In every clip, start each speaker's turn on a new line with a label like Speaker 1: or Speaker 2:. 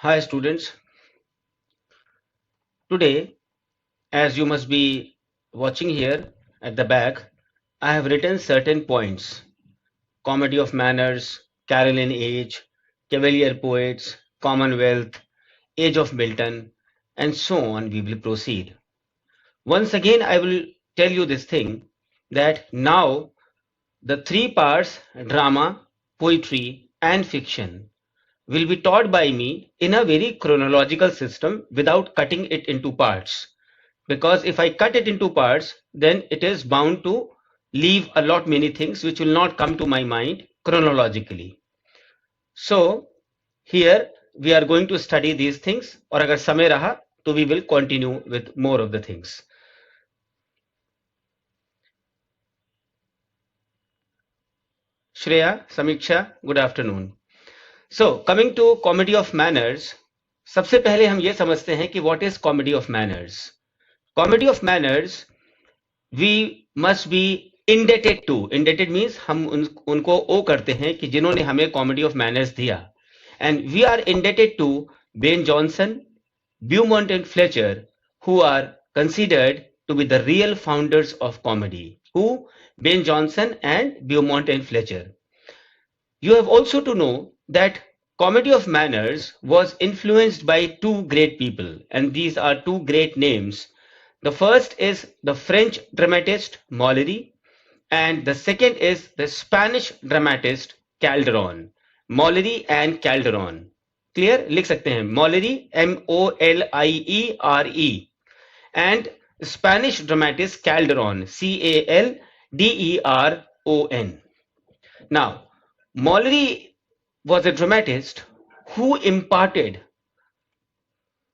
Speaker 1: Hi students, today as you must be watching here at the back, I have written certain points: comedy of manners, Caroline Age, Cavalier Poets, Commonwealth, Age of Milton, and so on. We will proceed. Once again I will tell you this thing, that now the three parts, drama, poetry and fiction, will be taught by me in a very chronological system without cutting it into parts. Because if I cut it into parts, then it is bound to leave a lot many things which will not come to my mind chronologically. So here we are going to study these things, और अगर समय रहा तो we will continue with more of the things. Shreya, Samiksha, good afternoon. So coming to comedy of manners, सबसे पहले हम ये समझते हैं कि what is comedy of manners. Comedy of manners we must be indebted to. Indebted means हम उनको ओ करते हैं कि जिन्होंने हमें कॉमेडी ऑफ मैनर्स दिया, and we are indebted to Ben Jonson, Beaumont and Fletcher, who are considered to be the real founders of comedy. Who? Ben Jonson and Beaumont and Fletcher. You have also to know that comedy of manners was influenced by two great people, and these are two great names. The first is the French dramatist Molière, and the second is the Spanish dramatist Calderon. Molière and Calderon. Clear? लिख सकते हैं Molière, Moliere, and Spanish dramatist Calderon, Calderon. Now, Molière was a dramatist who imparted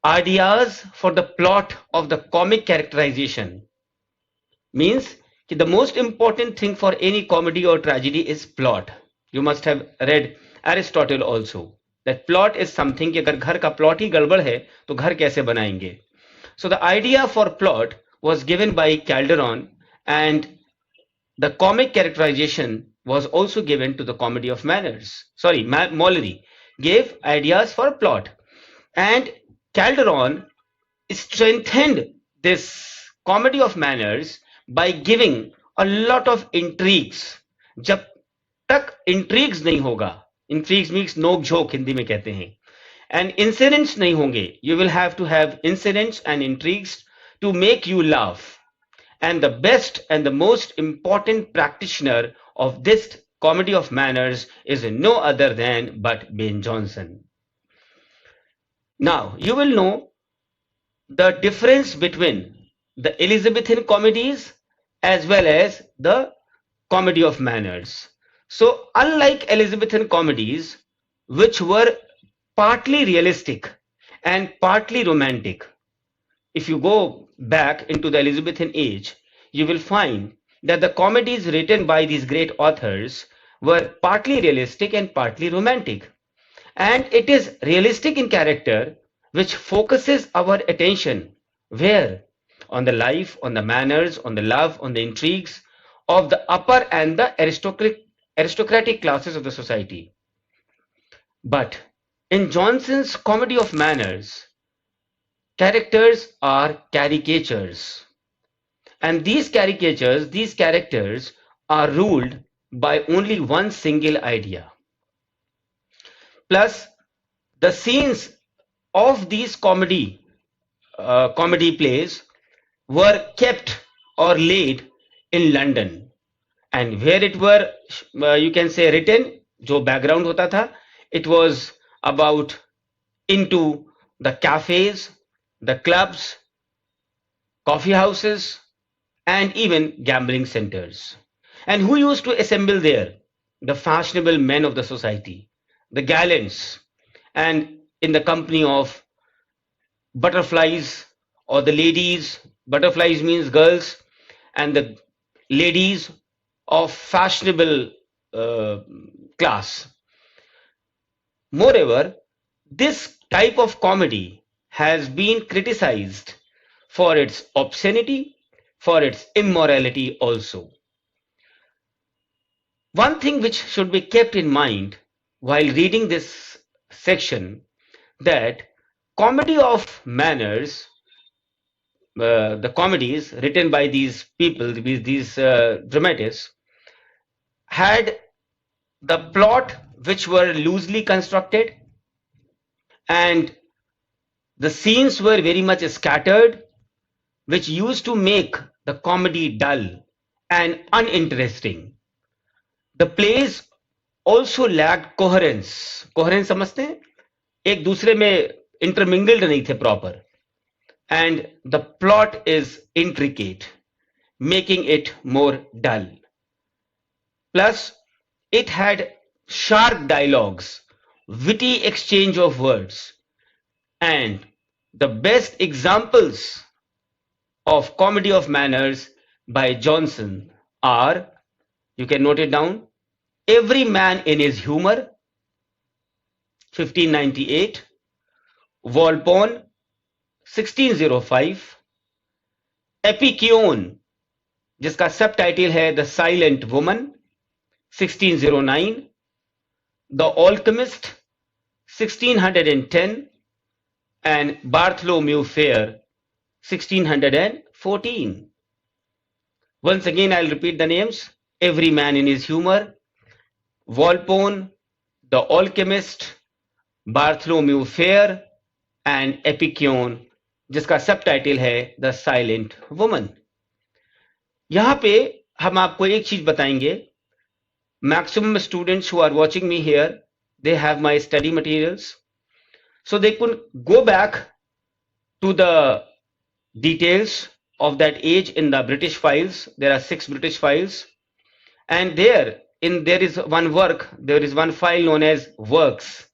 Speaker 1: ideas for the plot of the comic characterization. Means the most important thing for any comedy or tragedy is plot. You must have read Aristotle also, that plot is something कि अगर घर का plot ही गड़बड़ है तो घर कैसे बनाएंगे. So the idea for plot was given by Calderon, and the comic characterization was also given to the comedy of manners. Sorry, Molière gave ideas for plot, and Calderon strengthened this comedy of manners by giving a lot of intrigues. जब तक intrigues नहीं होगा, intrigues means नोक झोंक हिंदी में कहते हैं, and incidents नहीं होंगे, you will have to have incidents and intrigues to make you laugh. And the best and the most important practitioner of this comedy of manners is no other than but Ben Jonson. Now you will know the difference between the Elizabethan comedies as well as the comedy of manners. So unlike Elizabethan comedies, which were partly realistic and partly romantic, if you go back into the Elizabethan age, you will find that the comedies written by these great authors were partly realistic and partly romantic. And it is realistic in character, which focuses our attention where? On the life, on the manners, on the love, on the intrigues of the upper and the aristocratic classes of the society. But in Johnson's comedy of manners, characters are caricatures, and these caricatures, these characters are ruled by only one single idea. Plus, the scenes of these comedy plays were kept or laid in London, and where it were you can say written, जो background होता था, it was about into the cafes, the clubs, coffee houses, and even gambling centers. And who used to assemble there? The fashionable men of the society, the gallants, and in the company of butterflies, or the ladies. Butterflies means girls, and the ladies of fashionable uh, class. Moreover, this type of comedy has been criticized for its obscenity, for its immorality also. One thing which should be kept in mind while reading this section, that comedy of manners, the comedies written by these people, these dramatists, had the plot which were loosely constructed, and the scenes were very much scattered, which used to make the comedy dull and uninteresting. The plays also lacked coherence. Coherence समझते हैं? एक दूसरे में intermingled नहीं थे proper. And the plot is intricate, making it more dull. Plus, it had sharp dialogues, witty exchange of words, and the best examples of comedy of manners by Johnson are, you can note it down, Every Man in His Humor, 1598, Volpone, 1605, Epicure, जिसका subtitle है the Silent Woman, 1609, the Alchemist, 1610, and Bartholomew Fair, 1614. Once again, I'll repeat the names. Every Man in His Humor, Volpone, The Alchemist, Bartholomew Fair, and Epicure, जिसका subtitle है the Silent woman. यहां पे हम आपको एक चीज बताएंगे. Maximum students who are watching me here, they have my study materials, so they could go back to the details of that age in the British files. There are 6 British files, and there is one work, there is one file known as works,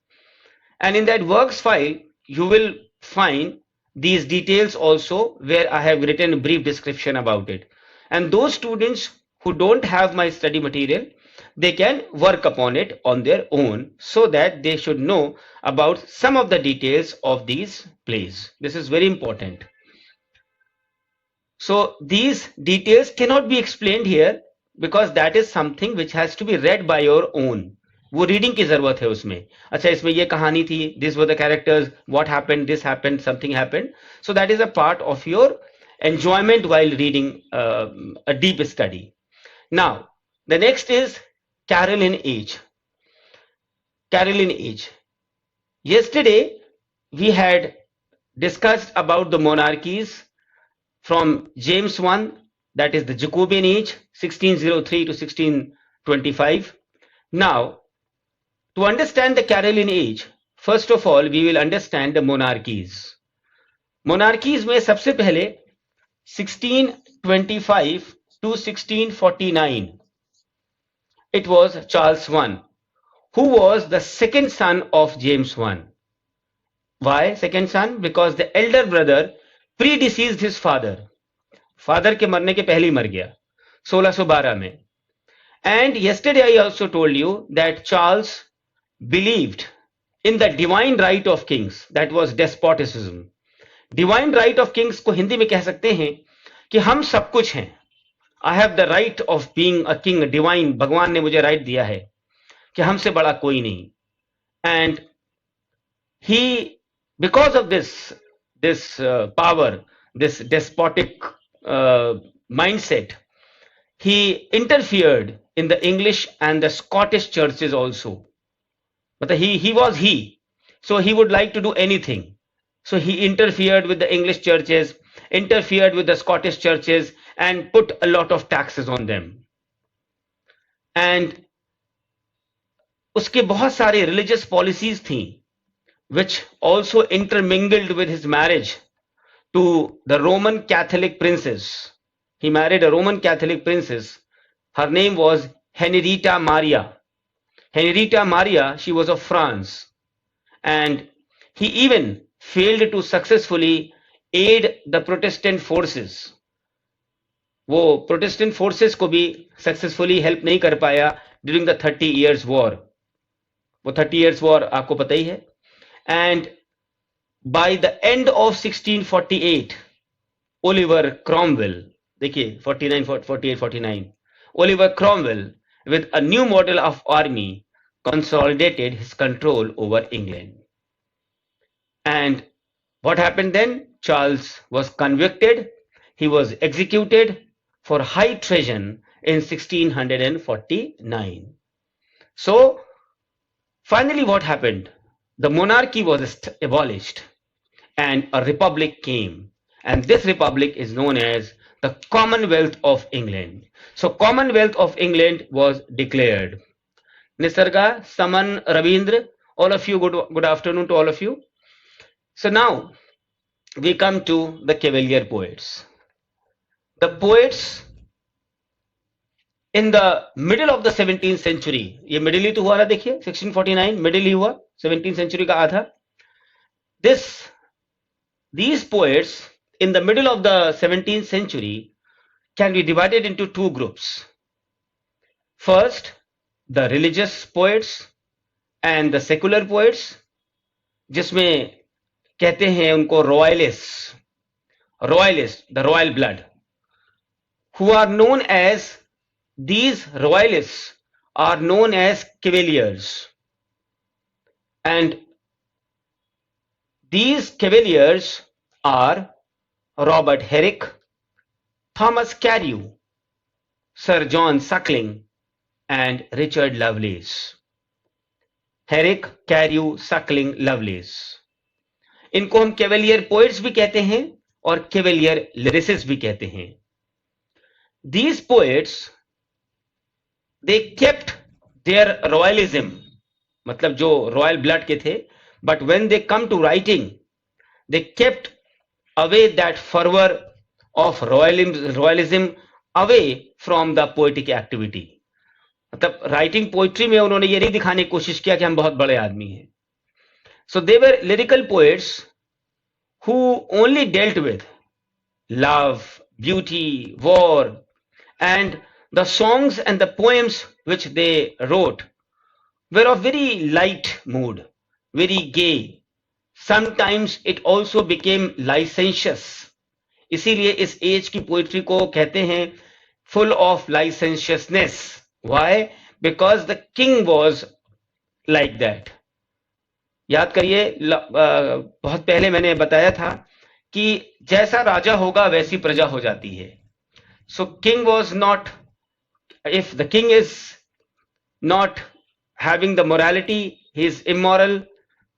Speaker 1: and in that works file you will find these details also, where I have written a brief description about it. And those students who don't have my study material, they can work upon it on their own, so that they should know about some of the details of these plays. This is very important. So these details cannot be explained here, because that is something which has to be read by your own. वो reading की जरूरत है उसमें. अच्छा, इसमें ये कहानी थी, this were the characters, what happened, this happened, something happened. So that is a part of your enjoyment while reading a deep study. Now, the next is Caroline Age. Caroline Age. Yesterday, we had discussed about the monarchies from James I, that is the Jacobean age, 1603 to 1625. Now, to understand the Caroline age, first of all, we will understand the monarchies. Monarchies में सबसे पहले 1625 to 1649, it was Charles I, who was the second son of James I. Why second son? Because the elder brother predeceased his father. Father के मरने के पहले ही मर गया 1612 में. And yesterday I also told you that Charles believed in the divine right of kings, that was despotism. Divine right of kings को हिंदी में कह सकते हैं कि हम सब कुछ हैं. I have the right of being a king, divine. भगवान ने मुझे right दिया है कि हमसे बड़ा कोई नहीं. And he, because of this power, this despotic mindset, he interfered in the English and the Scottish churches also. But he was he, so he would like to do anything. So he interfered with the English churches, interfered with the Scottish churches, and put a lot of taxes on them. And उसके बहुत सारे religious policies थी, which also intermingled with his marriage to the Roman Catholic princess. He married a Roman Catholic princess. Her name was Henrietta Maria. Henrietta Maria, she was of France. And he even failed to successfully aid the Protestant forces. वो Protestant forces को भी successfully help नहीं कर पाया during the 30 years war. वो 30 years war आपको पता ही है. And by the end of 1648, Oliver Cromwell, देखिए 49, 48, 49, Oliver Cromwell, with a new model of army, consolidated his control over England. And what happened then? Charles was convicted. He was executed for high treason in 1649. So finally, what happened? The monarchy was abolished and a republic came. And this republic is known as the Commonwealth of England. So Commonwealth of England was declared. Nisarga, Saman, Ravindra, all of you, good afternoon to all of you. So now we come to the Cavalier poets. The poets in the middle of the 17th century, ये middle ही तो हुआ ना, देखिए 1649 middle ही हुआ 17th century का आधा. These poets in the middle of the 17th century can be divided into two groups. First, the religious poets and the secular poets, जिसमें कहते हैं उनको royalists, the royal blood, who are known as, these royalists are known as cavaliers. And these cavaliers are Robert Herrick, Thomas Carew, Sir John Suckling, and Richard Lovelace. Herrick, Carew, Suckling, Lovelace. इनको हम cavalier poets भी कहते हैं और cavalier lyricist भी कहते हैं. These poets, they kept their royalism, मतलब जो रॉयल ब्लड के थे, but when they come to writing, they kept away that fervor of royalism away from the poetic activity. मतलब राइटिंग पोइट्री में उन्होंने ये नहीं दिखाने की कोशिश किया कि हम बहुत बड़े आदमी हैं. So they were lyrical poets who only dealt with love, beauty, war, and the songs and the poems which they wrote were of very light mood, very gay. Sometimes it also became licentious. इसीलिए इस as की poetry को कहते हैं full of licentiousness. Why? Because the king was like that. याद करिए, बहुत पहले मैंने बताया था कि जैसा राजा होगा वैसी प्रजा हो जाती है. So king was not, if the king is not having the morality, he is immoral,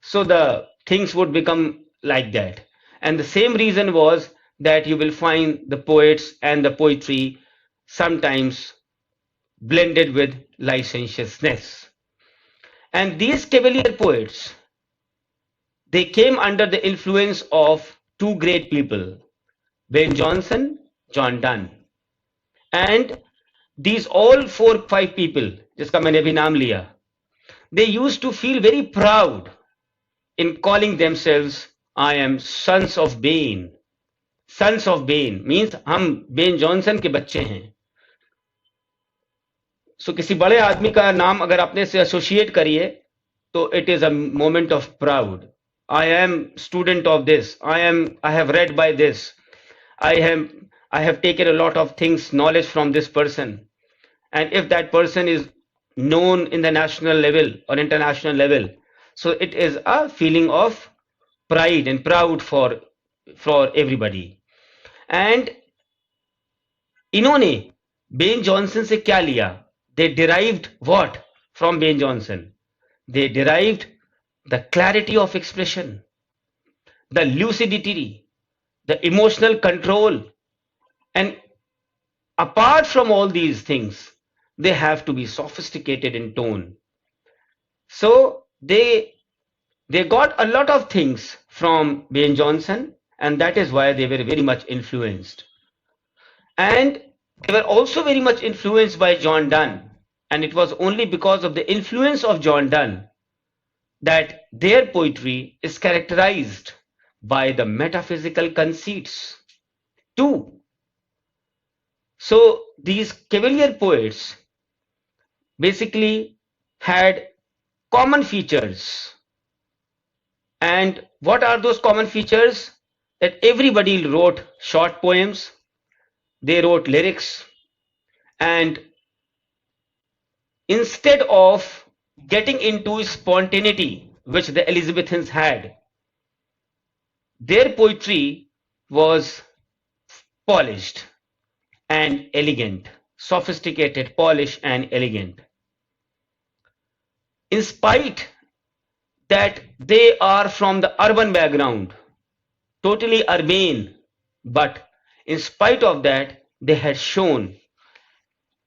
Speaker 1: so the things would become like that. And the same reason was that you will find the poets and the poetry sometimes blended with licentiousness. And these cavalier poets, they came under the influence of two great people, Ben Jonson, John Donne. And these all 4-5 people, जिसका मैंने अभी नाम लिया, they used to feel very proud in calling themselves, I am sons of Bain. Sons of Bain means हम Ben Jonson के बच्चे हैं. So किसी बड़े आदमी का नाम अगर अपने से एसोसिएट करिए तो it is a moment of proud. I am student of this. I have read by this. I have taken a lot of things, knowledge from this person. And if that person is known in the national level or international level, so it is a feeling of pride and proud for everybody. And इन्होंने Ben Jonson से क्या लिया? They derived what from Ben Jonson? They derived the clarity of expression, the lucidity, the emotional control. And apart from all these things, they have to be sophisticated in tone. So they got a lot of things from Ben Jonson, and that is why they were very much influenced. And they were also very much influenced by John Donne, and it was only because of the influence of John Donne that their poetry is characterized by the metaphysical conceits too. So these cavalier poets basically had common features. And what are those common features? That everybody wrote short poems, they wrote lyrics, and instead of getting into spontaneity which the Elizabethans had, Their poetry was polished and elegant, sophisticated, polished and elegant. In spite that they are from the urban background, totally urbane, but in spite of that, they had shown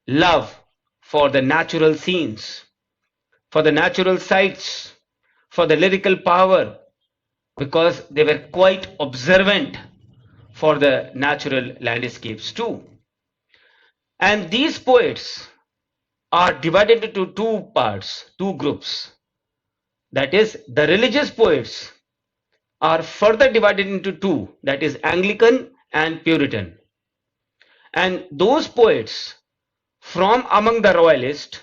Speaker 1: love for the natural scenes, for the natural sights, for the lyrical power, because they were quite observant for the natural landscapes too. And these poets are divided into two parts, two groups. That is, the religious poets are further divided into two, that is, Anglican and Puritan. And those poets from among the royalists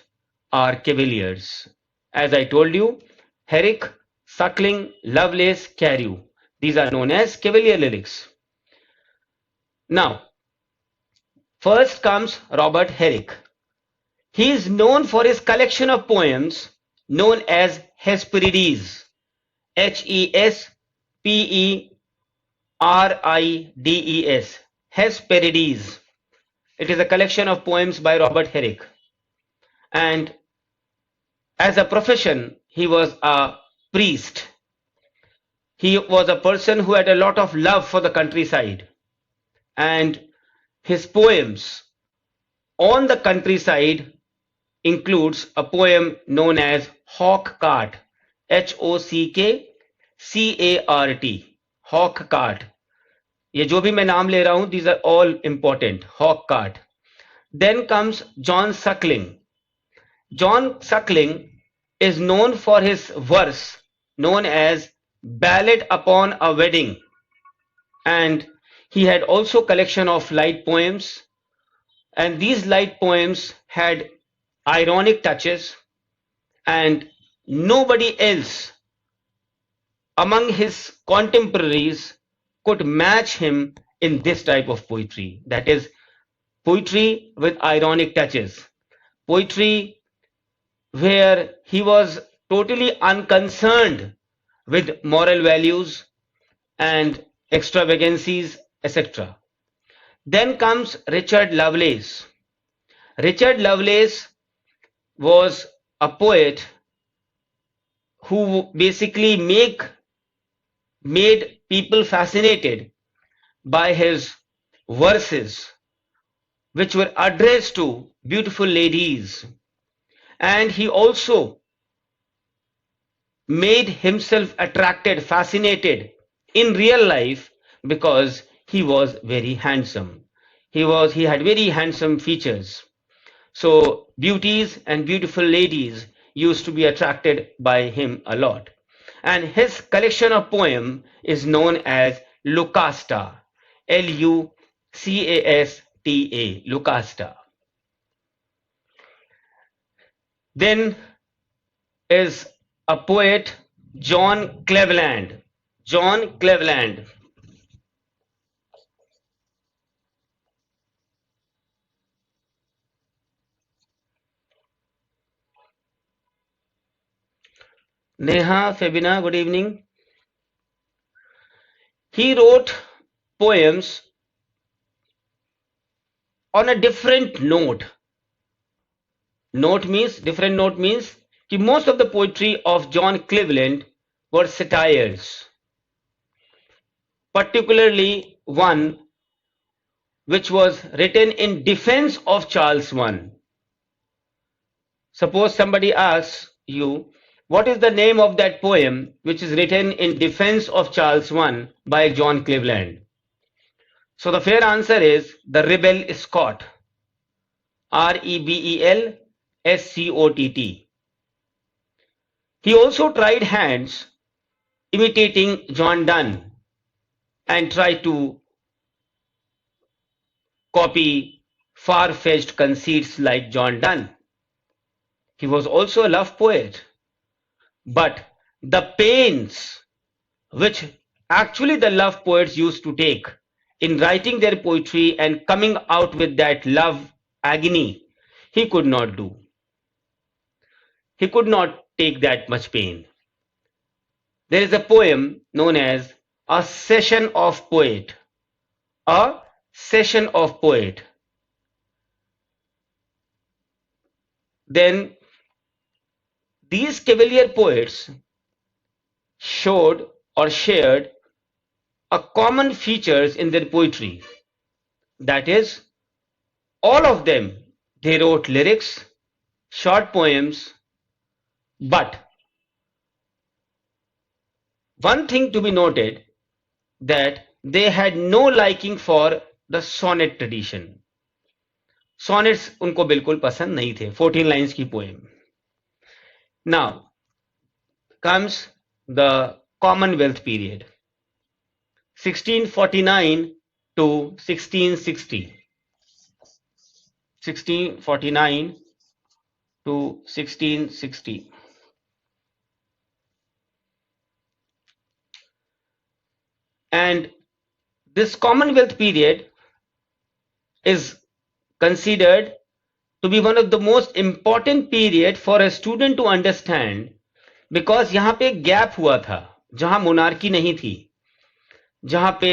Speaker 1: are cavaliers. As I told you, Herrick, Suckling, Lovelace, Carew. These are known as cavalier lyrics. Now, first comes Robert Herrick. He is known for his collection of poems known as Hesperides. Hesperides. Hesperides. It is a collection of poems by Robert Herrick. And as a profession, he was a priest. He was a person who had a lot of love for the countryside. And his poems on the countryside includes a poem known as Hawk Cart. Hockcart. Hawk Cart. ये जो भी मैं नाम ले रहा हूं, these are all important. Hawk Cart. Then comes John Suckling. John Suckling is known for his verse known as Ballad Upon a Wedding, and he had also collection of light poems, and these light poems had ironic touches, and nobody else among his contemporaries could match him in this type of poetry. That is, poetry with ironic touches, poetry where he was totally unconcerned with moral values and extravagancies, etc. Then comes Richard Lovelace. Richard Lovelace was a poet who basically made people fascinated by his verses, which were addressed to beautiful ladies. And he also made himself attracted, fascinated in real life because he was very handsome. He had very handsome features. So beauties and beautiful ladies used to be attracted by him a lot. And his collection of poem is known as Lucasta. Lucasta. Lucasta. Then is a poet, John Cleveland. John Cleveland. Neha, Febina, good evening. He wrote poems on a different note. Different note means that most of the poetry of John Cleveland were satires, particularly one which was written in defense of Charles I. Suppose somebody asks you, what is the name of that poem which is written in defense of Charles I by John Cleveland? So the fair answer is The Rebel Scot. Rebel Scott. He also tried hands imitating John Donne and tried to copy far-fetched conceits like John Donne. He was also a love poet, but the pains which actually the love poets used to take in writing their poetry and coming out with that love agony, he could not do. He could not take that much pain. There is a poem known as a session of poet, a session of poet. Then these cavalier poets showed or shared a common features in their poetry. That is, all of them, they wrote lyrics, short poems, but one thing to be noted that they had no liking for the sonnet tradition. Sonnets उनको बिल्कुल पसंद नहीं थे. 14 lines की poem. Now comes the Commonwealth period, 1649 to 1660. 1649 to 1660. And this Commonwealth period is considered to be one of the most important period for a student to understand, because यहाँ पे gap हुआ था जहां मोनार्की नहीं थी, जहां पे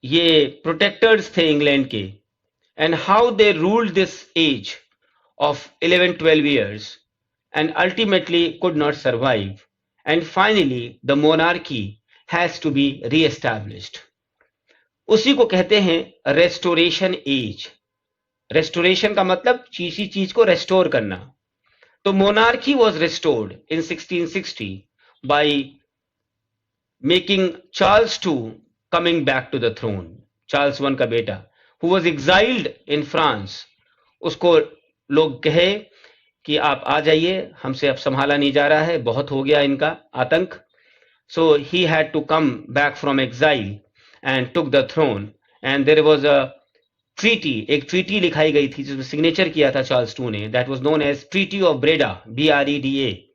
Speaker 1: ये प्रोटेक्टर्स थे इंग्लैंड के, and how they ruled this age of 11-12 years and ultimately could not survive, and finally the monarchy has to be re-established. उसी को कहते हैं रेस्टोरेशन एज. रेस्टोरेशन का मतलब किसी चीज को रेस्टोर करना. तो monarchy was restored in 1660 by making Charles II coming back to the throne. Charles I का बेटा, who was exiled in France, उसको लोग कहे कि आप आ जाइए, हमसे अब संभाला नहीं जा रहा है, बहुत हो गया इनका आतंक. So he had to come back from exile and took the throne. And there was a treaty, एक treaty लिखाई गई थी जिसमें signature किया था चार्ल्स II ने. That was known as Treaty of Breda, BREDA.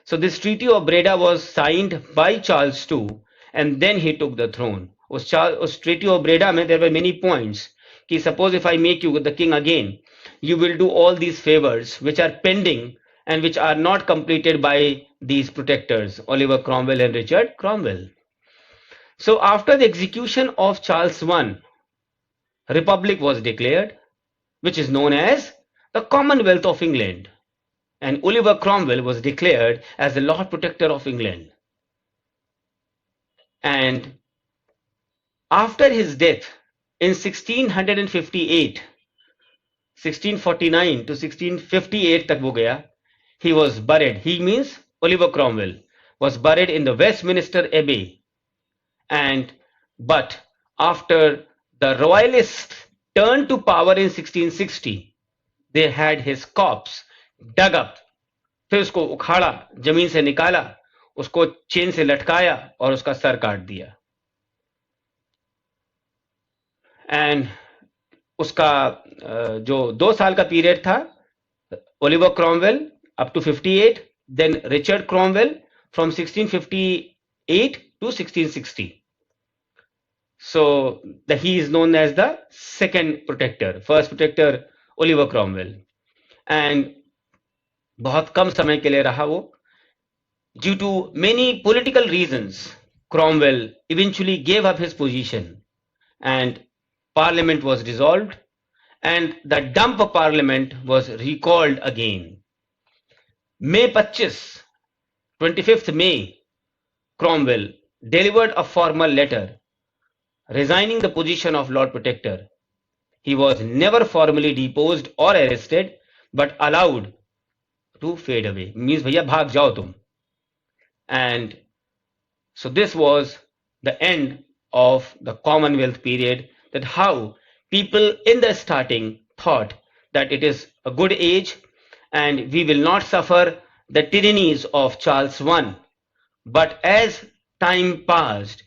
Speaker 1: So this Treaty of Breda was signed by Charles II, and then he took the throne. उस Treaty of Breda में there were many points कि suppose if I make you the king again, you will do all these favors which are pending and which are not completed by these protectors, Oliver Cromwell and Richard Cromwell. So after the execution of Charles I, Republic was declared, which is known as the Commonwealth of England, and Oliver Cromwell was declared as the Lord Protector of England. And after his death in 1658, 1649 to 1658 तक वो गया, he was buried. He means Oliver Cromwell was buried in the Westminster Abbey. But after the royalists turned to power in 1660, they had his corpse dug up. फिर उसको उखाड़ा, जमीन से निकाला, उसको चेन से लटकाया और उसका सर काट दिया. एंड उसका जो 2 साल का पीरियड था, Oliver Cromwell up to 58, then Richard Cromwell from 1658 to 1660. So he is known as the second protector. First protector Oliver Cromwell. And बहुत कम समय के लिए रहा वो. Due to many political reasons, Cromwell eventually gave up his position and Parliament was dissolved and the dump of Parliament was recalled again. May 25th May, Cromwell delivered a formal letter resigning the position of Lord Protector. He was never formally deposed or arrested, but allowed to fade away. Means भैया भाग जाओ तुम. And so this was the end of the Commonwealth period, that how people in the starting thought that it is a good age and we will not suffer the tyrannies of Charles I. But as time passed,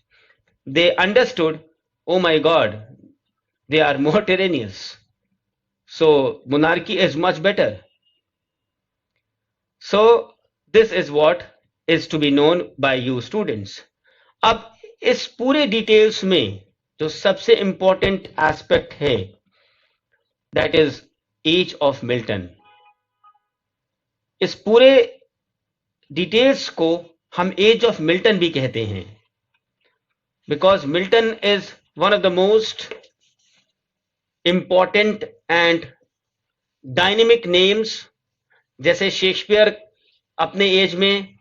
Speaker 1: they understood, oh my God, they are more tyrannous. So monarchy is much better. So this is what is to be known by you students. अब इस पूरे details में जो सबसे important aspect है, that is age of Milton. इस पूरे details को हम एज ऑफ मिल्टन भी कहते हैं. because Milton is one of the most important and dynamic names. जैसे शेक्सपियर अपने एज में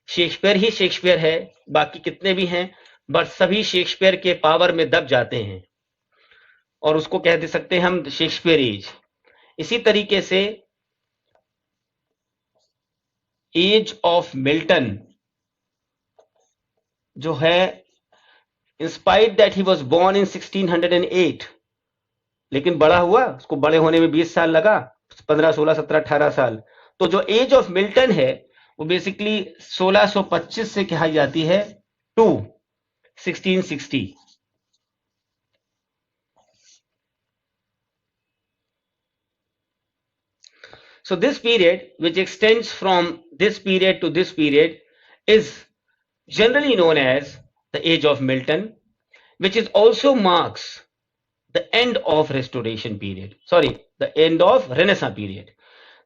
Speaker 1: शेक्सपियर ही शेक्सपियर है, बाकी कितने भी हैं बट सभी शेक्सपियर के पावर में दब जाते हैं और उसको कह दे सकते हैं हम शेक्सपियर एज. इसी तरीके से एज ऑफ मिल्टन जो है, in spite that he was born in 1608, लेकिन बड़ा हुआ, उसको बड़े होने में 20 साल लगा, 15, 16, 17, 18 साल. तो जो एज ऑफ मिल्टन है वो बेसिकली 1625 से कहा जाती है to 1660. So this period, which extends from this period to this period, is generally known as the age of Milton, which is also marks the end of Restoration period. Sorry, the end of Renaissance period.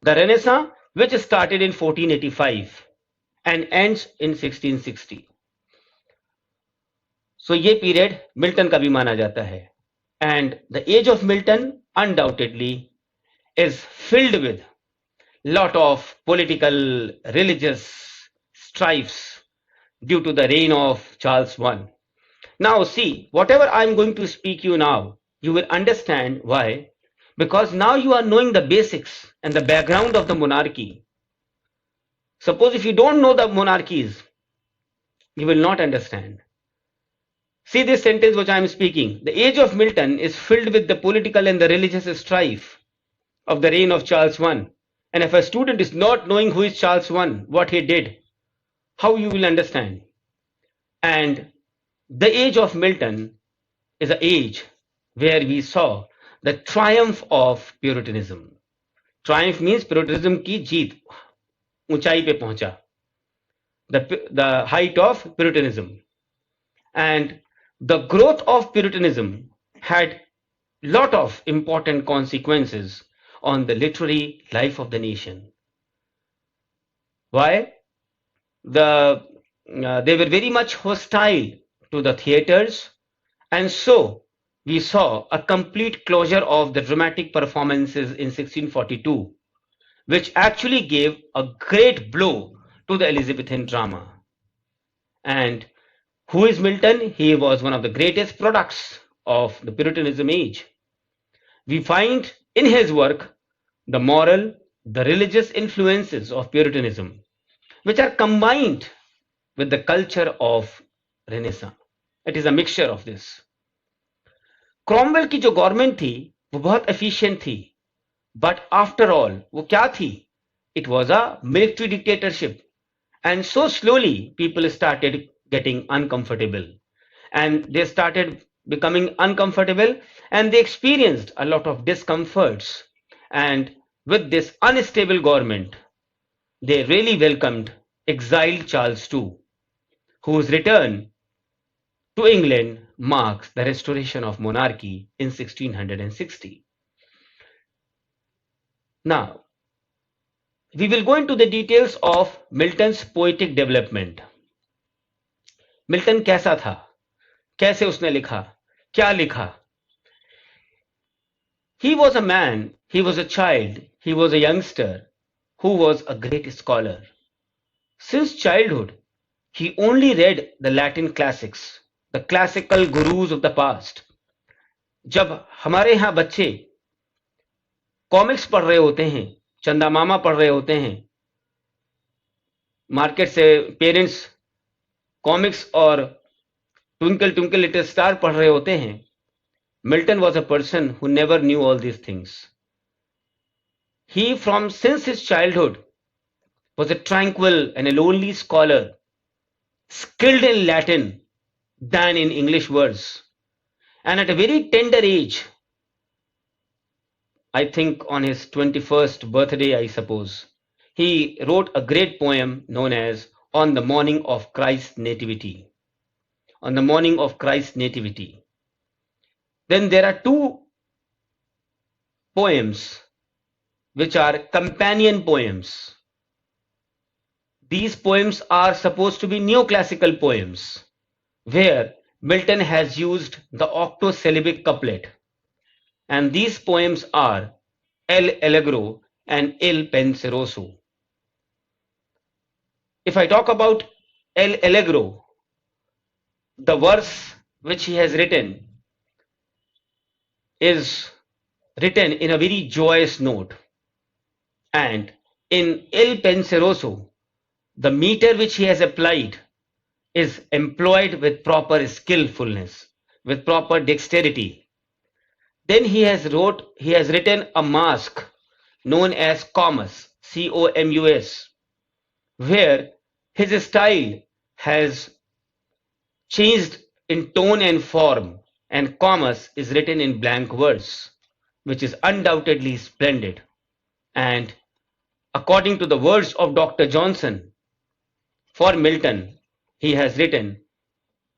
Speaker 1: The Renaissance, which started in 1485 and ends in 1660. So ये period Milton का भी माना जाता है. And the age of Milton undoubtedly is filled with lot of political, religious strifes due to the reign of Charles I. Now see, whatever I'm going to speak you now, you will understand why. Because now you are knowing the basics and the background of the monarchy. Suppose if you don't know the monarchies, you will not understand. See this sentence which I am speaking. The age of Milton is filled with the political and the religious strife of the reign of Charles I. And if a student is not knowing who is Charles I, what he did, how you will understand? And the age of Milton is an age where we saw the triumph of Puritanism. Triumph means Puritanism की जीत, ऊंचाई पे पहुंचा. The height of Puritanism. And the growth of Puritanism had lot of important consequences on the literary life of the nation. Why? They were very much hostile to the theaters, and so we saw a complete closure of the dramatic performances in 1642, which actually gave a great blow to the Elizabethan drama. And who is Milton? He was one of the greatest products of the Puritanism age. We find in his work the moral, the religious influences of Puritanism, which are combined with the culture of Renaissance. It is a mixture of this. Cromwell की जो government थी वो बहुत efficient थी, but after all वो क्या थी? It was a military dictatorship, and so slowly people started getting uncomfortable, and they started becoming uncomfortable, and they experienced a lot of discomforts. And with this unstable government, they really welcomed exiled Charles II, whose return to England marks the restoration of monarchy in 1660. Now, we will go into the details of Milton's poetic development. Milton कैसा था, कैसे उसने लिखा, क्या लिखा? He was a man, he was a child, he was a youngster who was a great scholar. Since childhood, he only read the Latin classics, the classical gurus of the past. जब हमारे यहाँ बच्चे comics पढ़ रहे होते हैं, चंदा मामा पढ़ रहे होते हैं, मार्केट से पेरेंट्स कॉमिक्स और ट्विंकल ट्विंकल लिटिल स्टार पढ़ रहे होते हैं, Milton was a person who never knew all these things. He, since his childhood, was a tranquil and a lonely scholar, skilled in Latin than in English words. And at a very tender age, I think on his 21st birthday, I suppose, he wrote a great poem known as On the Morning of Christ's Nativity. On the Morning of Christ's Nativity. Then there are two poems which are companion poems. These poems are supposed to be neoclassical poems, where Milton has used the octosyllabic couplet, and these poems are El Allegro and Il Penseroso. If I talk about El Allegro, the verse which he has written is written in a very joyous note, and in Il Penseroso, the meter which he has applied is employed with proper skillfulness, with proper dexterity. Then he has written a mask known as Comus, Comus, where his style has changed in tone and form, and Comus is written in blank verse, which is undoubtedly splendid. And according to the words of Dr. Johnson, for Milton, he has written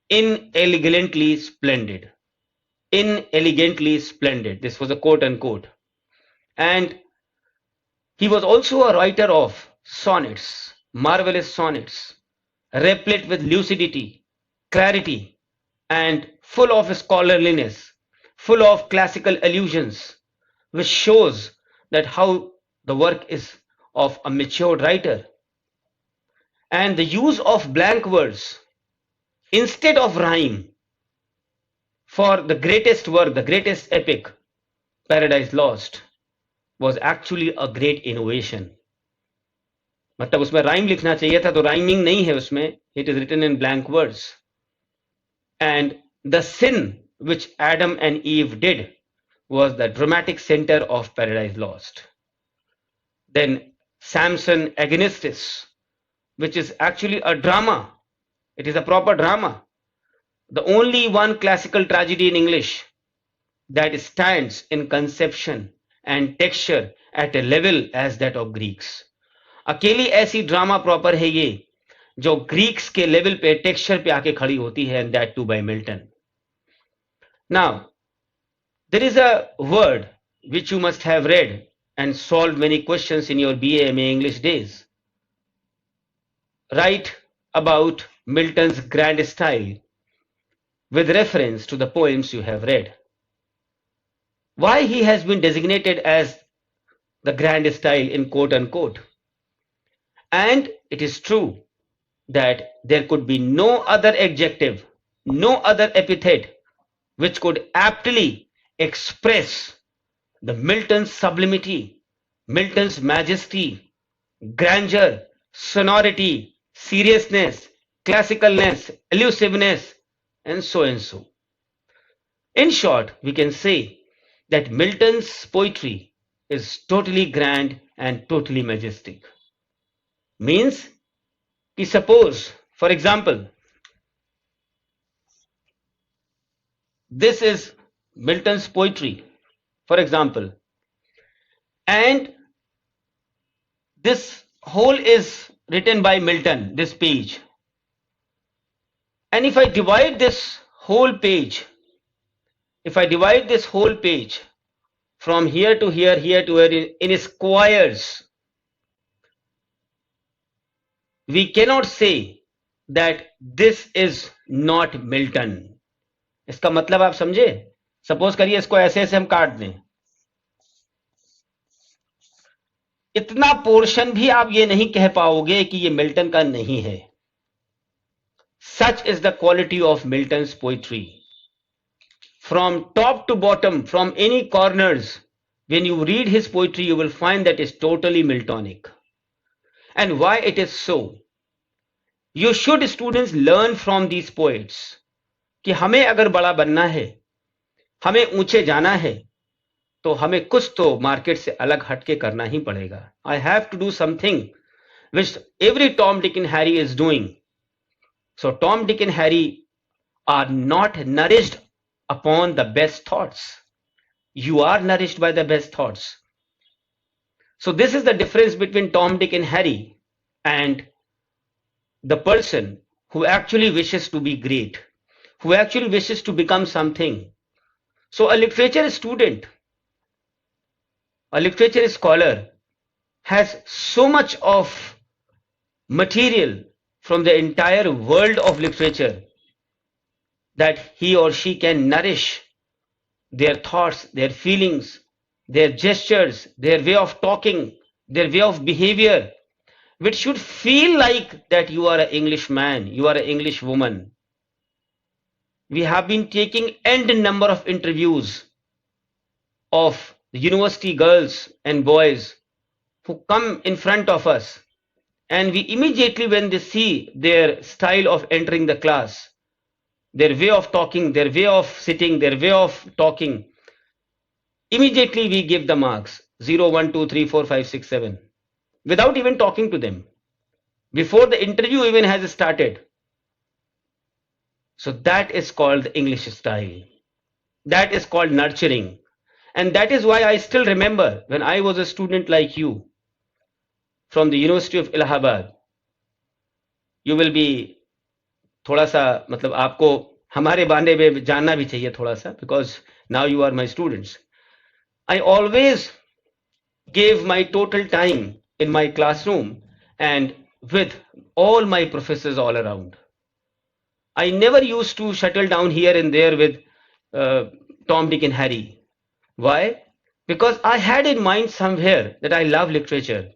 Speaker 1: inelegantly splendid. Inelegantly splendid. This was a quote unquote. And he was also a writer of sonnets, marvelous sonnets, replete with lucidity, clarity, and full of scholarliness, full of classical allusions, which shows that how the work is of a matured writer. And the use of blank verse instead of rhyme for the greatest work, the greatest epic, Paradise Lost, was actually a great innovation. मतलब उसमें rhyme लिखना चाहिए था, तो rhyming नहीं है उसमें. It is written in blank verse. And the sin which Adam and Eve did was the dramatic center of Paradise Lost. Then Samson Agonistes, which is actually a drama. It is a proper drama. The only one classical tragedy in English that stands in conception and texture at a level as that of Greeks. अकेली ऐसी drama proper है ये जो Greeks के level पे texture पे आके खड़ी होती है, and that too by Milton. Now, there is a word which you must have read and solved many questions in your BA MA English days. Write about Milton's grand style with reference to the poems you have read. Why he has been designated as the grand style in quote unquote. And it is true that there could be no other adjective, no other epithet which could aptly express the Milton's sublimity, Milton's majesty, grandeur, sonority, seriousness, classicalness, elusiveness, and so and so. In short, we can say that Milton's poetry is totally grand and totally majestic. Means, suppose, for example, this is Milton's poetry, for example, and this whole is written by Milton, this page. And if I divide this whole page, from here to here, here to here in squares, we cannot say that this is not Milton. इसका मतलब आप समझे? Suppose करिए इसको ऐसे ऐसे हम काट दें, इतना पोर्शन भी आप ये नहीं कह पाओगे कि ये मिल्टन का नहीं है. Such is the quality of Milton's poetry. From top to bottom, from any corners, when you read his poetry, you will find that it's totally Miltonic. And why it is so? You should, students, learn from these poets कि हमें अगर बड़ा बनना है, हमें ऊंचे जाना है, तो हमें कुछ तो मार्केट से अलग हटके करना ही पड़ेगा. I have to do something which every Tom, Dick and Harry is doing. So Tom, Dick and Harry are not nourished upon the best thoughts. You are nourished by the best thoughts. So this is the difference between Tom, Dick and Harry and the person who actually wishes to be great, who actually wishes to become something. So a literature student, a literature scholar has so much of material from the entire world of literature that he or she can nourish their thoughts, their feelings, their gestures, their way of talking, their way of behavior, which should feel like that you are an English man, you are an English woman. We have been taking n number of interviews of university girls and boys who come in front of us, and we immediately, when they see their style of entering the class, their way of talking, their way of sitting, their way of talking, immediately we give the marks 0, 1, 2, 3, 4, 5, 6, 7 without even talking to them before the interview even has started. So that is called the English style. That is called nurturing. And that is why I still remember when I was a student like you from the University of Allahabad, you will be थोड़ा सा मतलब आपको हमारे बारे में जानना भी चाहिए थोड़ा सा, because now you are my students. I always gave my total time in my classroom and with all my professors all around. I never used to shuttle down here and there with Tom, Dick and Harry. Why? Because I had in mind somewhere that I love literature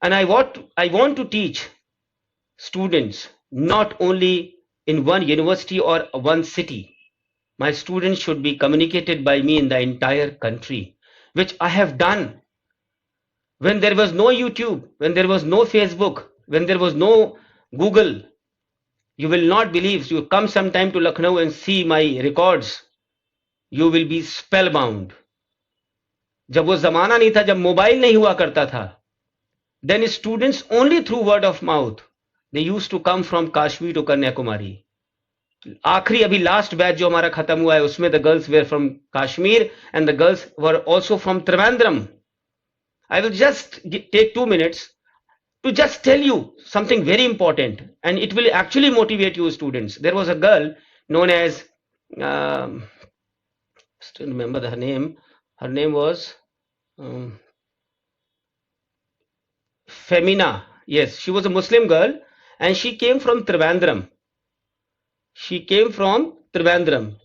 Speaker 1: and I want to teach students not only in one university or one city. My students should be communicated by me in the entire country, which I have done. When there was no YouTube, when there was no Facebook, when there was no Google, you will not believe. You come sometime to Lucknow and see my records, you will be spellbound. जब वो जमाना नहीं था, जब mobile नहीं हुआ करता था, then students only through word of mouth, they used to come from Kashmir to Kanyakumari. आखिरी अभी लास्ट बैच जो हमारा खत्म हुआ है उसमें the girls were from Kashmir and the girls were also from Trivandrum. I will just take 2 minutes to just tell you something very important, and it will actually motivate you students. There was a girl known as still remember her name. Her name was Femina. Yes, she was a Muslim girl and she came from Trivandrum. She came from Trivandrum.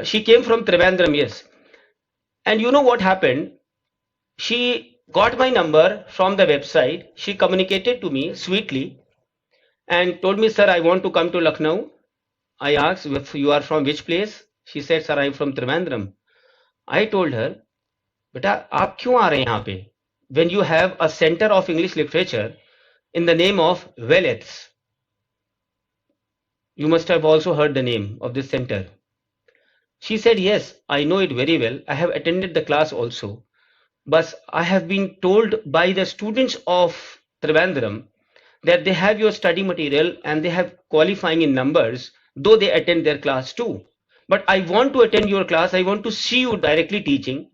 Speaker 1: She came from Trivandrum, yes. And you know what happened? She got my number from the website. She communicated to me sweetly and told me, sir, I want to come to Lucknow. I asked, if you are from which place? She said, sir, I am from Trivandrum. I told her, beta, aap kyun aa rahe hain yahan pe? When you have a center of English literature in the name of Wellets. You must have also heard the name of this center. She said, yes, I know it very well. I have attended the class also. But I have been told by the students of Trivandrum that they have your study material and they have qualifying in numbers, though they attend their class too. But I want to attend your class. I want to see you directly teaching.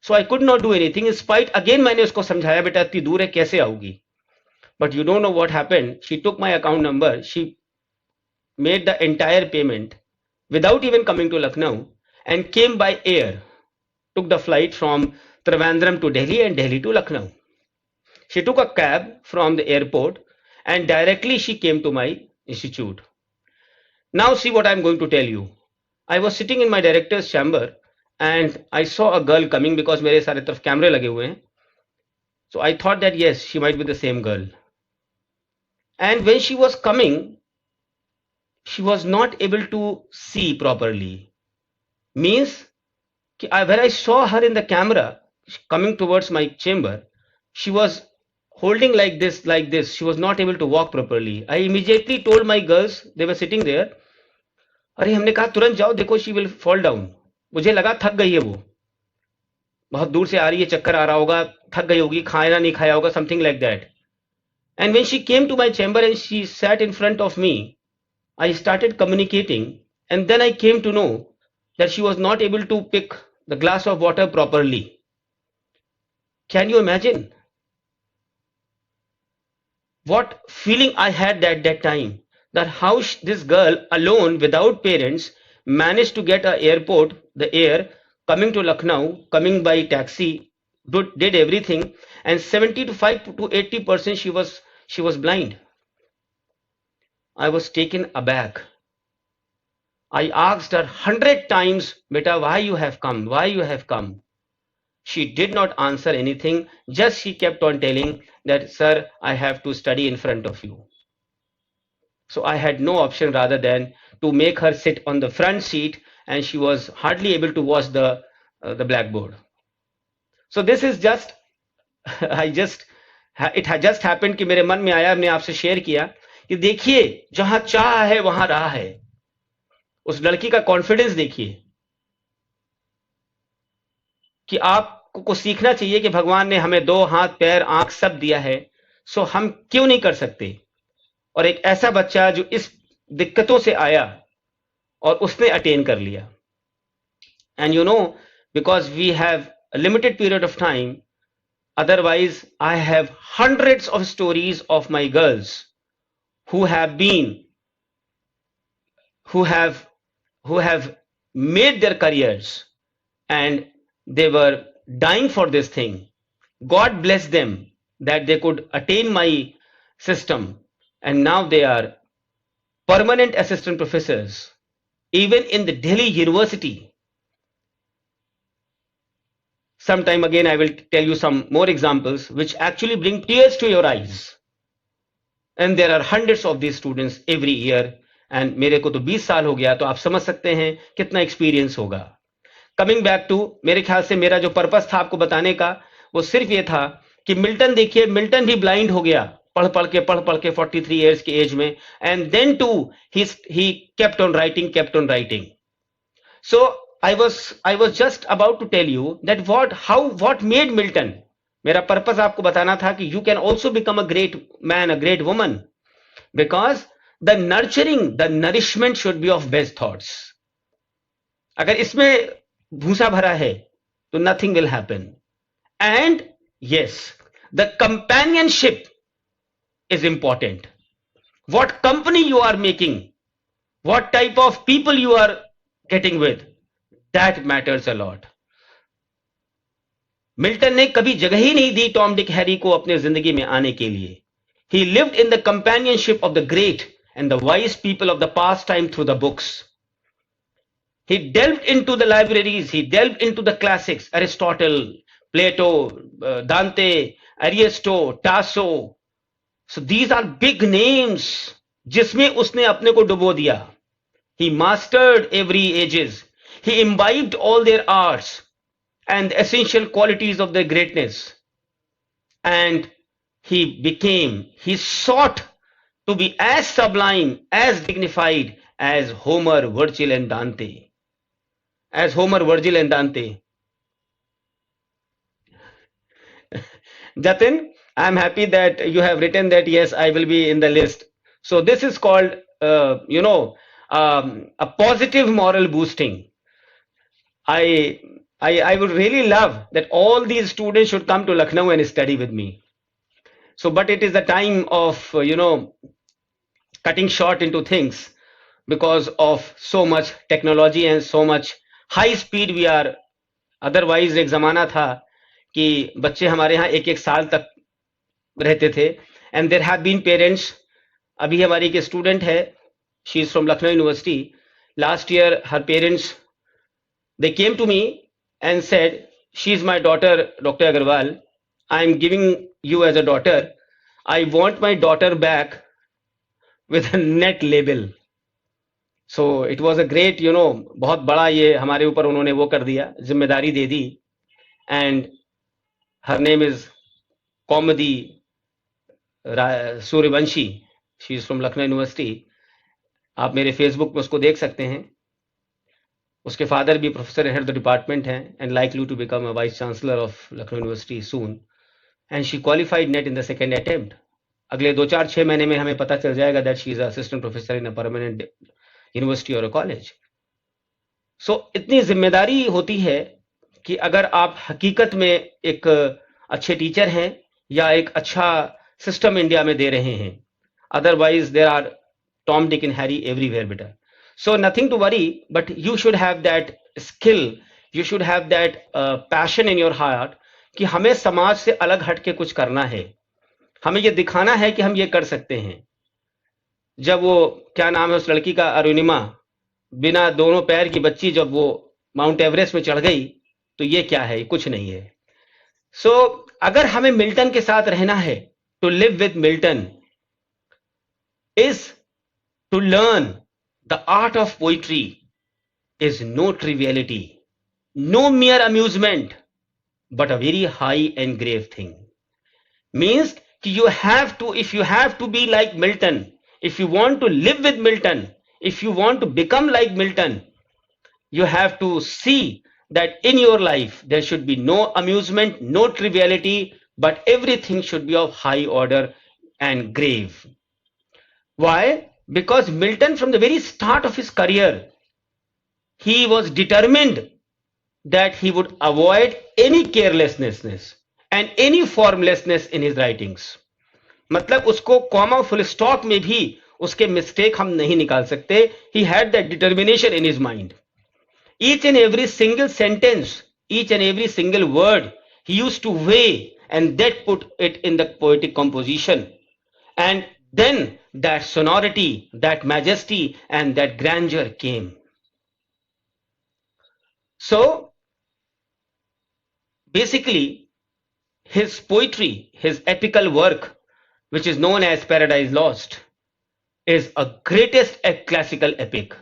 Speaker 1: So I could not do anything. In spite, again, मैंने उसको समझाया, बेटा इतनी दूर है कैसे आओगी? But you don't know what happened. She took my account number. She made the entire payment without even coming to Lucknow and came by air. Took the flight from Trivandrum to Delhi and Delhi to Lucknow. She took a cab from the airport and directly she came to my institute. Now see what I'm going to tell you. I was sitting in my director's chamber and I saw a girl coming because मेरे सारे तरफ कैमरे लगे हुए हैं. So I thought that yes, she might be the same girl. And when she was coming, she was not able to see properly. Means, when I saw her in the camera coming towards my chamber, she was holding like this, like this. She was not able to walk properly. I immediately told my girls, they were sitting there, अरे हमने कहा तुरंत जाओ, देखो she will fall down. मुझे लगा थक गई है वो, बहुत दूर से आ रही है, चक्कर आ रहा होगा, थक गई होगी, खाना नहीं खाया होगा, something like that. And when she came to my chamber and she sat in front of me, I started communicating, and then I came to know that she was not able to pick the glass of water properly. Can you imagine what feeling I had at that time? That how this girl alone without parents managed to get a airport, the air, coming to Lucknow, coming by taxi, did everything, and 75 to 80% she was blind. I was taken aback. I asked her 100 times, beta, why you have come? Why you have come? She did not answer anything. Just she kept on telling that, sir, I have to study in front of you. So I had no option rather than to make her sit on the front seat, and she was hardly able to watch the blackboard. So this is just it had just happened कि मेरे मन में आया, हमने आपसे share किया कि देखिए जहां चाह है वहां राह है. उस लड़की का कॉन्फिडेंस देखिए कि आपको को सीखना चाहिए कि भगवान ने हमें 2 हाथ पैर आंख सब दिया है, सो हम क्यों नहीं कर सकते. और एक ऐसा बच्चा जो इस दिक्कतों से आया और उसने अटेन कर लिया. And you know, because we have a limited period of time, otherwise I have hundreds of stories of my girls who have made their careers and they were dying for this thing. God bless them that they could attain my system, and now they are permanent assistant professors even in the Delhi University. Sometime again I will tell you some more examples which actually bring tears to your eyes, and there are hundreds of these students every year. And मेरे को तो 20 साल हो गया, तो आप समझ सकते हैं कितना एक्सपीरियंस होगा. कमिंग बैक टू, मेरे ख्याल से मेरा जो पर्पस था आपको बताने का वो सिर्फ ये था कि मिल्टन, देखिए मिल्टन भी ब्लाइंड हो गया पढ़ पढ़ के 43 इयर्स की एज में, and then too he kept on writing. So I was just about to tell you that what made Milton. मेरा पर्पस आपको बताना था कि you can also become a great man, a great woman, because the nourishment should be of best thoughts. अगर इसमें भूसा भरा है तो nothing will happen. And yes, the companionship is important. What company you are making, what type of people you are getting with, that matters a lot. Milton ने कभी जगह ही नहीं दी टॉम डिक हैरी को अपने जिंदगी में आने के लिए. He lived in the companionship of the great and the wise people of the past time through the books. He delved into the libraries, he delved into the classics, Aristotle, Plato, Dante, Ariosto, Tasso. So these are big names जिसमें उसने अपने को डुबो दिया. He mastered every ages. He imbibed all their arts and the essential qualities of their greatness, and he sought to be as sublime, as dignified as Homer, Virgil and Dante. Jatin, I'm happy that you have written that yes, I will be in the list. So this is called a positive moral boosting. I would really love that all these students should come to Lucknow and study with me. So, but it is the time of, cutting short into things because of so much technology and so much high speed we are. Otherwise, एक ज़माना था कि बच्चे हमारे यहाँ एक साल तक रहते थे. And there have been parents. अभी हमारी एक student है, she is from Lucknow University. Last year, her parents, they came to me and said, she is my daughter, Dr. Agarwal. I am giving you as a daughter. I want my daughter back with a net label. So it was a great, बहुत बड़ा ये हमारे ऊपर उन्होंने वो कर दिया, जिम्मेदारी दे दी. And her name is Kaumadi Suryavanshi. She is from Lucknow University. आप मेरे फेसबुक पे उसको देख सकते हैं. उसके फादर भी प्रोफेसर हेड द डिपार्टमेंट हैं and likely to become a vice chancellor of Lucknow university soon. And she qualified NET in the second attempt. अगले 2-4-6 महीने में हमें पता चल जाएगा that she is assistant professor in a permanent university और a college. सो इतनी जिम्मेदारी होती है कि अगर आप हकीकत में एक अच्छे टीचर हैं या एक अच्छा सिस्टम इंडिया में दे रहे हैं. Otherwise there are Tom Dick and Harry everywhere बेटा. So nothing to worry, but you should have that skill, you should have that passion in your heart कि हमें समाज से अलग हट के कुछ करना है, हमें ये दिखाना है कि हम ये कर सकते हैं. जब वो, क्या नाम है उस लड़की का, अरुणिमा, बिना दोनों पैर की बच्ची जब वो माउंट एवरेस्ट में चढ़ गई, तो ये क्या है? कुछ नहीं है। सो अगर हमें मिल्टन के साथ रहना है, to live with Milton is to learn the art of poetry is no triviality, no mere amusement, but a very high and grave thing. Means you have to, if you have to be like Milton, if you want to live with Milton, if you want to become like Milton, you have to see that in your life there should be no amusement, no triviality, but everything should be of high order and grave. Why? Because Milton, from the very start of his career, he was determined that he would avoid any carelessness and any formlessness in his writings. मतलब उसको comma full stop में भी उसके mistake हम नहीं निकाल सकते. He had that determination in his mind. Each and every single sentence, each and every single word, he used to weigh and that put it in the poetic composition. And then that sonority, that majesty, and that grandeur came. So basically, his poetry, his epical work, which is known as Paradise Lost, is a greatest classical epic.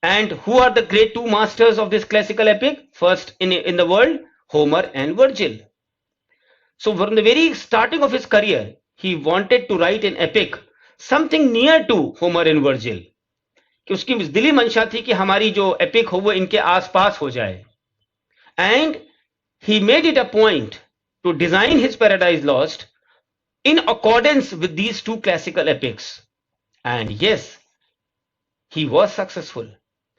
Speaker 1: And who are the great two masters of this classical epic? First in the world, Homer and Virgil. So from the very starting of his career, he wanted to write an epic, something near to Homer and Virgil. कि उसकी दिली मंशा थी कि हमारी जो epic हो वो इनके आसपास हो जाए. And he made it a point to design his Paradise Lost in accordance with these two classical epics. And yes, he was successful.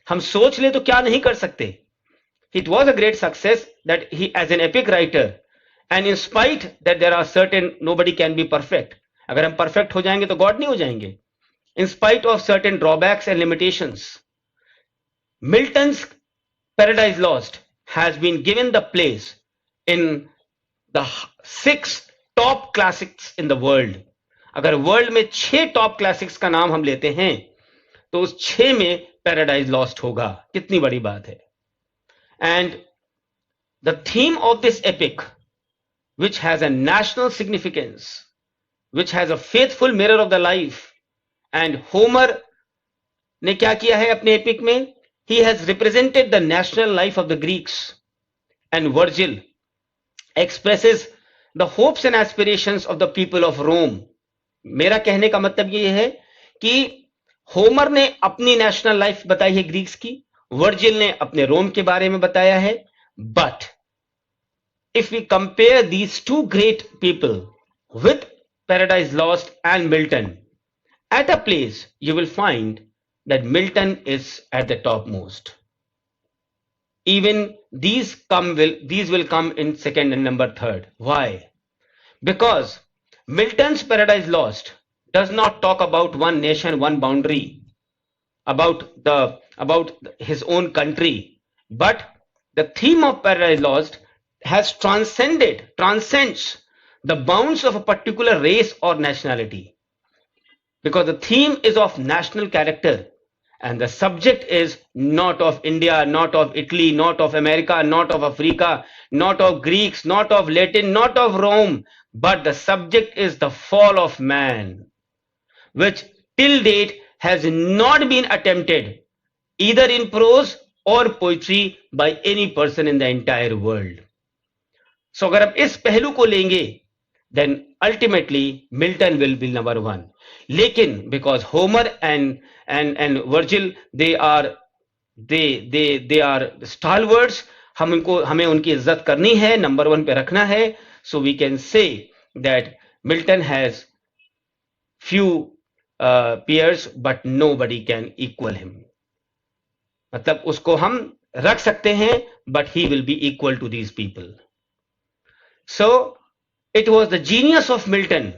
Speaker 1: हम सोच ले तो क्या नहीं कर सकते. It was a great success that he, as an epic writer, and in spite that there are certain, nobody can be perfect. अगर हम perfect हो जाएंगे तो God नहीं हो जाएंगे. In spite of certain drawbacks and limitations, Milton's Paradise Lost has been given the place in the 6 top classics in the world. अगर world में 6 टॉप क्लासिक्स का नाम हम लेते हैं तो उस 6 में पैराडाइज लॉस्ट होगा. कितनी बड़ी बात है. And the theme of this epic, which has a national significance, which has a faithful mirror of the life, and Homer ने क्या किया है अपने एपिक में? He has represented the national life of the Greeks, and Virgil expresses the hopes and aspirations of the people of Rome. मेरा कहने का मतलब ये है कि होमर ने अपनी नेशनल लाइफ बताई है ग्रीक्स की, वर्जिल ने अपने रोम के बारे में बताया है. But if we compare these two great people with Paradise Lost and Milton, at a place you will find that Milton is at the topmost. Even these will come in second and number third. Why? Because Milton's Paradise Lost does not talk about one nation, one boundary, about his own country, but the theme of Paradise Lost transcends the bounds of a particular race or nationality, because the theme is of national character and the subject is not of India, not of Italy, not of America, not of Africa, not of Greeks, not of Latin, not of Rome, but the subject is the fall of man, which till date has not been attempted either in prose or poetry by any person in the entire world. So अगर हम इस पहलू को लेंगे, then ultimately Milton will be number one. लेकिन because Homer and Virgil, they are stalwarts, हमें उनकी इज्जत करनी है, नंबर 1 पे रखना है. So we can say that Milton has few peers, but nobody can equal him. मतलब उसको हम रख सकते हैं, but he will be equal to these people. So it was the genius of Milton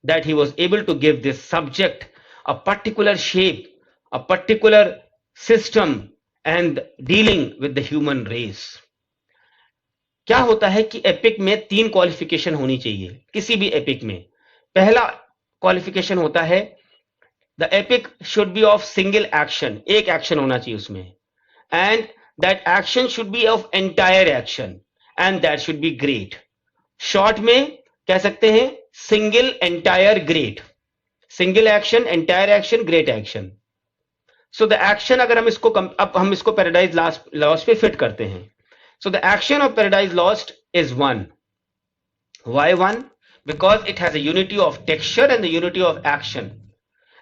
Speaker 1: that he was able to give this subject a particular shape, a particular system, and dealing with the human race. क्या होता है कि epic में 3 qualification होनी चाहिए किसी भी epic में. पहला क्वालिफिकेशन होता है The epic should be of single action, एक action होना चाहिए उसमें, and that action should be of entire action, and that should be great. Short में कह सकते हैं single, entire, great. Single action, entire action, great action. So the action अगर हम इसको अब हम इसको Paradise Lost पे fit करते हैं. So the action of Paradise Lost is one. Why one? Because it has a unity of texture and the unity of action.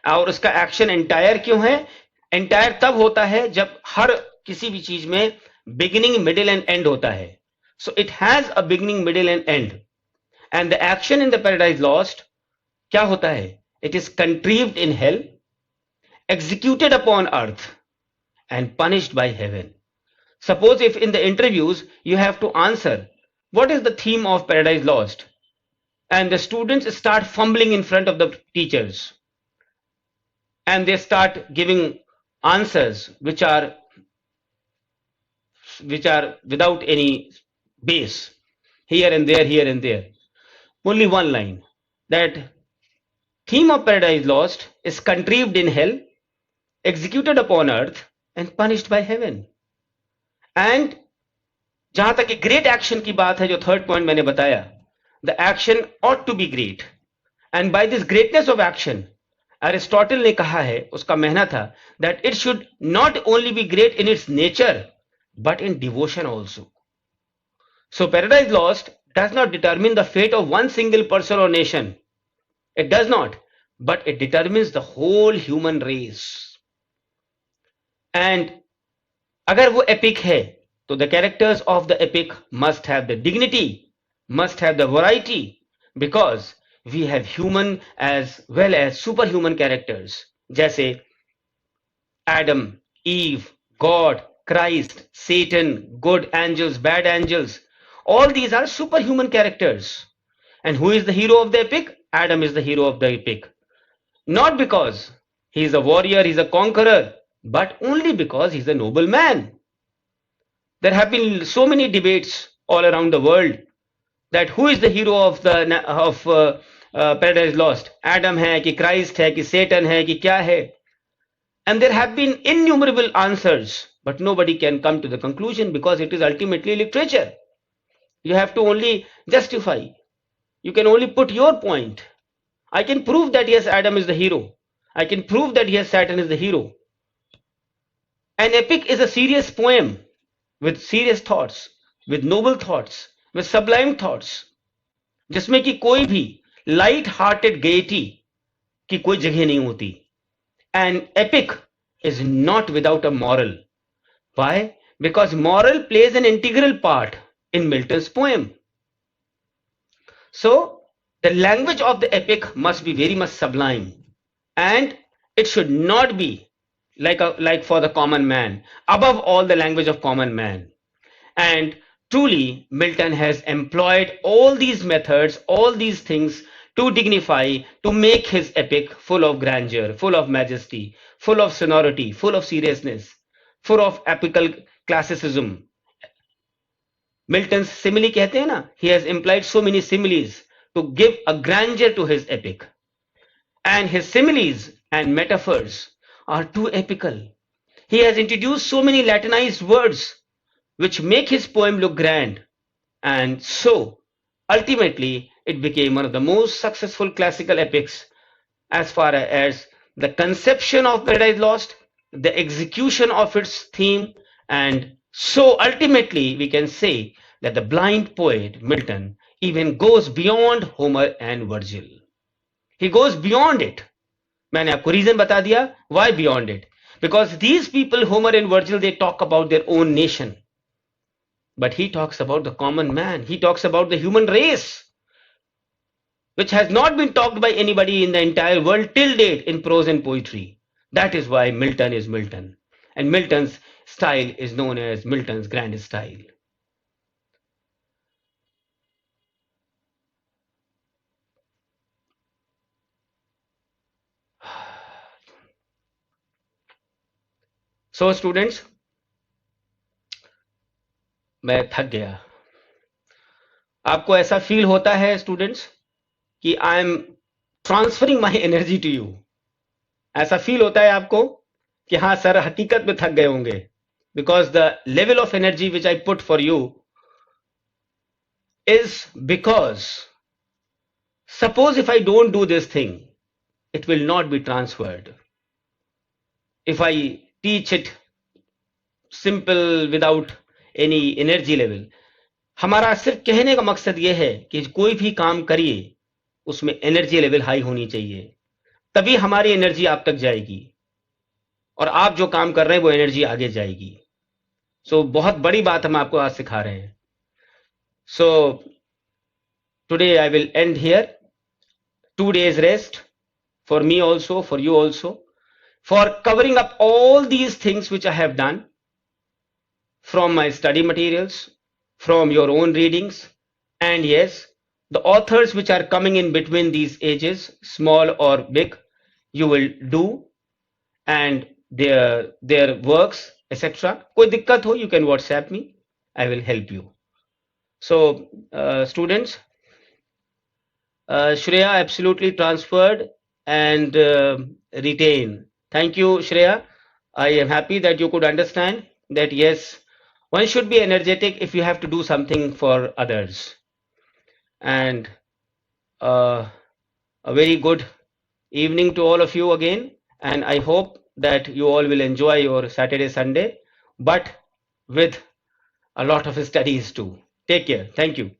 Speaker 1: और उसका action entire क्यों है? Entire तब होता है जब हर किसी भी चीज में beginning, middle and end होता है. So it has a beginning, middle and end. And the action in the Paradise Lost क्या होता है? It is contrived in hell, executed upon earth and punished by heaven. Suppose if in the interviews you have to answer what is the theme of Paradise Lost, and the students start fumbling in front of the teachers and they start giving answers which are without any base, here and there, only one line, that theme of Paradise Lost is contrived in hell, executed upon earth and punished by heaven. And जहां तक एक great action की बात है, जो third point मैंने बताया, the action ought to be great, and by this greatness of action Aristotle ने कहा है, उसका कहना था that it should not only be great in its nature but in devotion also. So Paradise Lost does not determine the fate of one single person or nation. It does not, but it determines the whole human race. And अगर वो epic है, तो the characters of the epic must have the dignity, must have the variety, because we have human as well as superhuman characters, जैसे Adam, Eve, God, Christ, Satan, good angels, bad angels. All these are superhuman characters. And who is the hero of the epic? Adam is the hero of the epic. Not because he is a warrior, he is a conqueror, but only because he is a noble man. There have been so many debates all around the world that who is the hero of Paradise Lost? Adam है कि Christ है कि Satan है कि क्या है? And there have been innumerable answers, but nobody can come to the conclusion because it is ultimately literature. You have to only justify. You can only put your point. I can prove that yes, Adam is the hero. I can prove that yes, Satan is the hero. An epic is a serious poem with serious thoughts, with noble thoughts, with sublime thoughts, जिसमें कि कोई भी light-hearted gaiety की कोई जगह नहीं होती. An epic is not without a moral. Why? Because moral plays an integral part in Milton's poem. So the language of the epic must be very much sublime, and it should not be like for the common man, above all the language of common man. And truly Milton has employed all these methods, all these things to dignify, to make his epic full of grandeur, full of majesty, full of sonority, full of seriousness, full of epical classicism. Milton's simile कहते हैं ना, he has implied so many similes to give a grandeur to his epic. And his similes and metaphors are too epical. He has introduced so many Latinized words which make his poem look grand. And so, ultimately, it became one of the most successful classical epics as far as the conception of Paradise Lost, the execution of its theme, and so ultimately we can say that the blind poet Milton even goes beyond Homer and Virgil. He goes beyond it. मैंने आपको reason बता दिया why beyond it. Because these people, Homer and Virgil, they talk about their own nation. But he talks about the common man. He talks about the human race, which has not been talked by anybody in the entire world till date in prose and poetry. That is why Milton is Milton. And Milton's style is known as Milton's grand style. So students, मैं थक गया. आपको ऐसा feel होता है students कि I am transferring my energy to you ऐसा feel होता है आपको कि हाँ सर हकीकत में थक गए होंगे, because the level of energy which I put for you is because suppose if I don't do this thing, it will not be transferred. If I teach it simple without any energy level, हमारा सिर्फ कहने का मकसद ये है कि कोई भी काम करिए उसमें एनर्जी लेवल हाई होनी चाहिए, तभी हमारी एनर्जी आप तक जाएगी और आप जो काम कर रहे हैं वो एनर्जी आगे जाएगी. सो बहुत बड़ी बात हम आपको आज सिखा रहे हैं. So today I will and here. 2 days rest for me also, for you also, for covering up all these things which I have done from my study materials, from your own readings, and yes, the authors which are coming in between these ages, small or big, you will do, and their works, etc. कोई दिक्कत हो, you can WhatsApp me, I will help you. So students, Shreya absolutely transferred and retain. Thank you, Shreya. I am happy that you could understand that yes, one should be energetic if you have to do something for others. And a very good evening to all of you again. And I hope that you all will enjoy your Saturday, Sunday, but with a lot of studies too. Take care. Thank you.